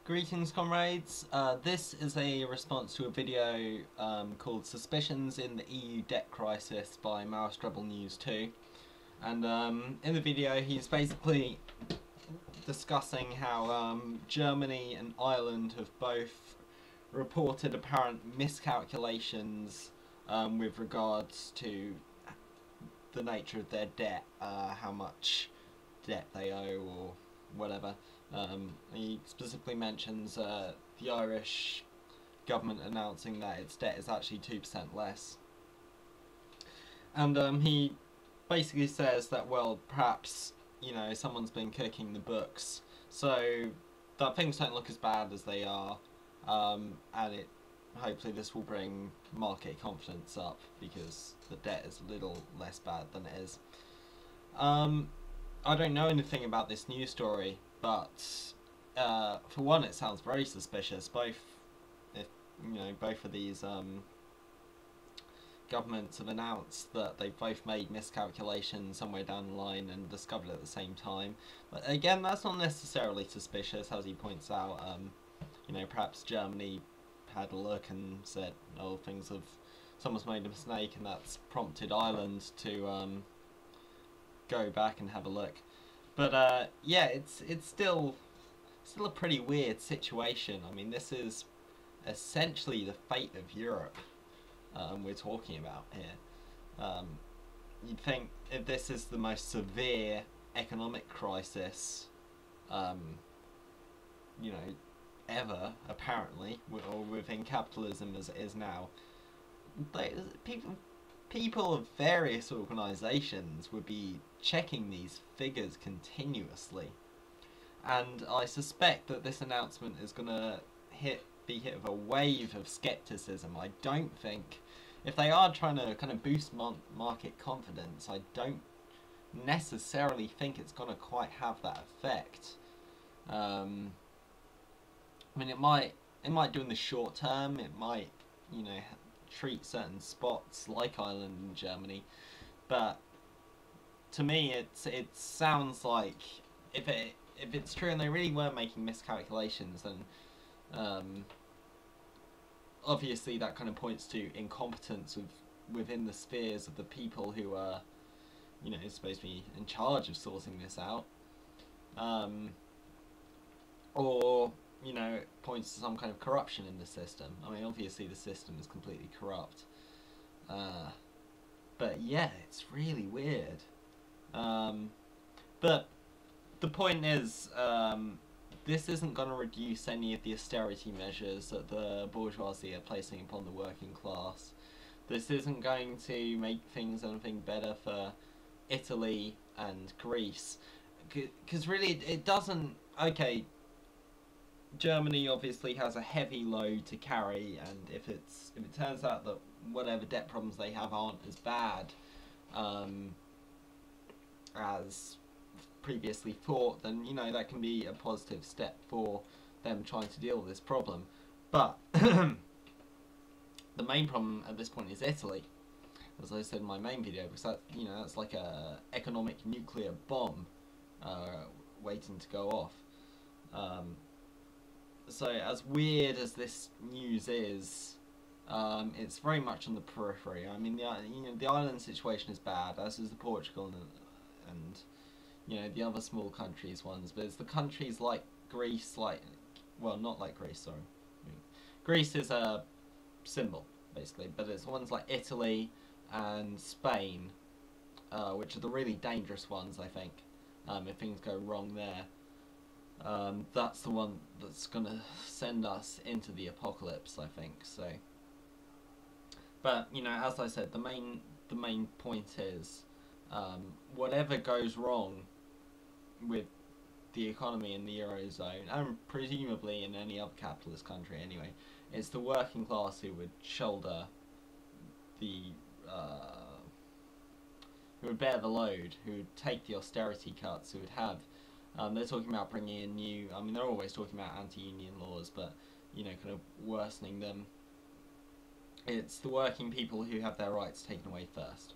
Greetings, comrades. This is a response to a video called Suspicions in the EU Debt Crisis by Maoist Rebel News 2. And in the video he's basically discussing how Germany and Ireland have both reported apparent miscalculations with regards to the nature of their debt, how much debt they owe or whatever. He specifically mentions the Irish government announcing that its debt is actually 2% less. And he basically says that, well, perhaps, you know, someone's been cooking the books, so that things don't look as bad as they are, and hopefully this will bring market confidence up, because the debt is a little less bad than it is. I don't know anything about this news story, but for one, it sounds very suspicious. Both of these governments have announced that they've both made miscalculations somewhere down the line and discovered it at the same time. But again, that's not necessarily suspicious, as he points out. Perhaps Germany had a look and said, "Oh, someone's made a mistake," and that's prompted Ireland to go back and have a look. But yeah, it's still a pretty weird situation. I mean, this is essentially the fate of Europe we're talking about here. You'd think if this is the most severe economic crisis, ever, apparently, or within capitalism as it is now, people of various organisations would be checking these figures continuously, and I suspect that this announcement is going to be hit with a wave of skepticism. I don't think, if they are trying to kind of boost market confidence, I don't necessarily think it's going to quite have that effect. I mean, it might do in the short term. It might, treat certain spots like Ireland and Germany, but to me it sounds like if it's true and they really were making miscalculations, then obviously that kind of points to incompetence within the spheres of the people who are supposed to be in charge of sorting this out, or it points to some kind of corruption in the system. I mean, obviously the system is completely corrupt. But yeah, it's really weird. But the point is, this isn't going to reduce any of the austerity measures that the bourgeoisie are placing upon the working class. This isn't going to make things anything better for Italy and Greece. Because really, it doesn't... Okay, Germany obviously has a heavy load to carry, and if it turns out that whatever debt problems they have aren't as bad as previously thought, then that can be a positive step for them trying to deal with this problem. But the main problem at this point is Italy, as I said in my main video, because that's like a economic nuclear bomb waiting to go off. So as weird as this news is, it's very much on the periphery. I mean, the Ireland situation is bad, as is the Portugal and the other small countries ones. But it's the countries like Greece, not like Greece, sorry. Greece is a symbol basically, but it's ones like Italy and Spain, which are the really dangerous ones, I think. If things go wrong there. That's the one that's gonna send us into the apocalypse, I think. So, but as I said, the main point is, whatever goes wrong with the economy in the Eurozone, and presumably in any other capitalist country anyway, it's the working class who would shoulder the who would bear the load, who would take the austerity cuts, who would have. They're talking about bringing in new... I mean, they're always talking about anti-union laws, but, kind of worsening them. It's the working people who have their rights taken away first.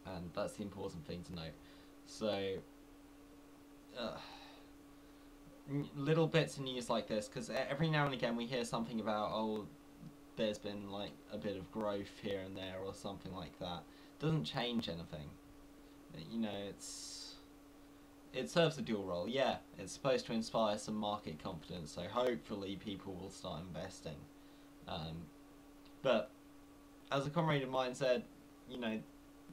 And that's the important thing to note. So, little bits of news like this, because every now and again we hear something about, oh, there's been like a bit of growth here and there or something like that. Doesn't change anything. You know, it serves a dual role. Yeah, it's supposed to inspire some market confidence, so hopefully people will start investing. But as a comrade of mine said, you know,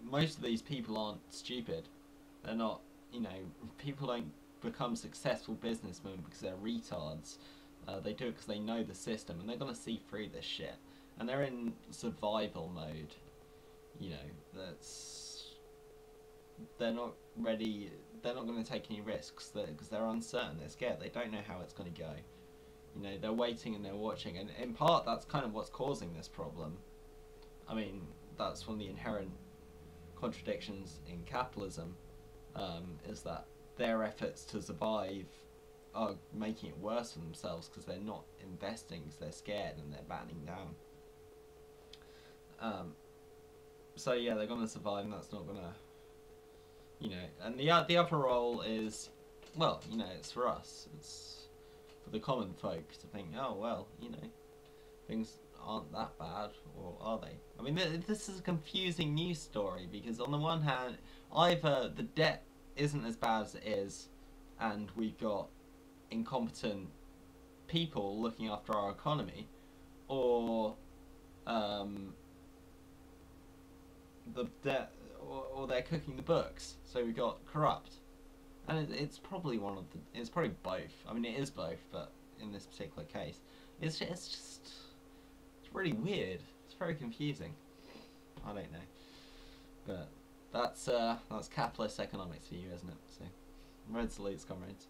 most of these people aren't stupid. They're not, you know, people don't become successful businessmen because they're retards. They do it because they know the system and they're going to see through this shit. And they're in survival mode. You know, they're not ready, they're not going to take any risks because they're uncertain, they're scared, they don't know how it's going to go. You know, they're waiting and they're watching, and in part that's kind of what's causing this problem. I mean, that's one of the inherent contradictions in capitalism, is that their efforts to survive are making it worse for themselves because they're not investing because they're scared and they're battening down. So yeah, they're going to survive, and that's not going to, you know, and the other role is, well, you know, it's for us, it's for the common folk to think, oh well, you know, things aren't that bad, or are they? I mean, this is a confusing news story, because on the one hand, either the debt isn't as bad as it is, and we've got incompetent people looking after our economy, or the debt, or they're cooking the books, so we've got corrupt. And it's probably one of the, it's probably both. I mean, it is both, but in this particular case, it's really weird. It's very confusing. I don't know, but that's capitalist economics for you, isn't it? So, road salutes, comrades.